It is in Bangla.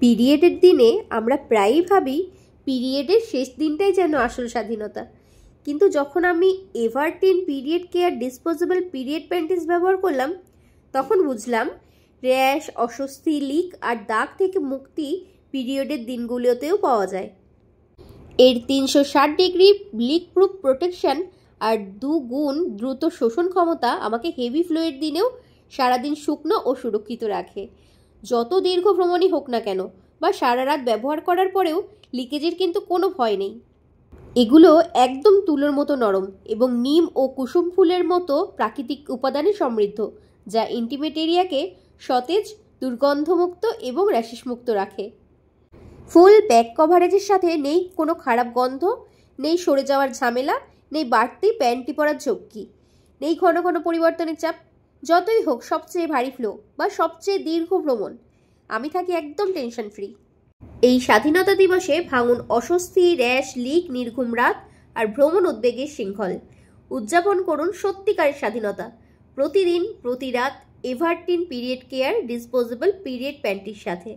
পিরিয়ডের দিনে আমরা প্রায়ই ভাবি পিরিয়ডের শেষ দিনটাই যেন আসল স্বাধীনতা, কিন্তু যখন আমি এভারটিন পিরিয়ড কেয়ার ডিসপোজেবল পিরিয়ড প্যান্টিস ব্যবহার করলাম তখন বুঝলাম র্যাশ, অস্বস্তি, লিক আর দাগ থেকে মুক্তি পিরিয়ডের দিনগুলোতেও পাওয়া যায়। এর 360 ডিগ্রি লিক প্রুফ প্রোটেকশন আর 2 গুণ দ্রুত শোষণ ক্ষমতা আমাকে হেভি ফ্লোয়ের দিনেও সারাদিন শুকনো ও সুরক্ষিত রাখে। যত দীর্ঘ ভ্রমণই হোক না কেন বা সারা রাত ব্যবহার করার পরেও লিকেজের কিন্তু কোনো ভয় নেই। এগুলো একদম তুলোর মতো নরম এবং নিম ও কুসুম ফুলের মতো প্রাকৃতিক উপাদানে সমৃদ্ধ, যা ইন্টিমেট এরিয়াকে সতেজ, দুর্গন্ধমুক্ত এবং র্যাশেসমুক্ত রাখে। ফুল ব্যাক কভারেজের সাথে নেই কোনো খারাপ গন্ধ, নেই সরে যাওয়ার ঝামেলা, নেই বাড়তি প্যান্টি পরার ঝক্কি, নেই ঘন ঘন পরিবর্তনের চাপ। যতই হোক সবচেয়ে ভারী ফ্লো বা সবচেয়ে দীর্ঘ ভ্রমণ, আমি থাকি একদম টেনশন ফ্রি। এই স্বাধীনতা দিবসে ভাঙুন অস্বস্তি, র্যাশ, লিক, নির্ঘুম রাত আর ভ্রমণ উদ্বেগের শৃঙ্খল। উদযাপন করুন সত্যিকারের স্বাধীনতা প্রতিদিন, প্রতি রাত এভারটিন পিরিয়ড কেয়ার ডিসপোজেবল পিরিয়ড প্যান্টির সাথে।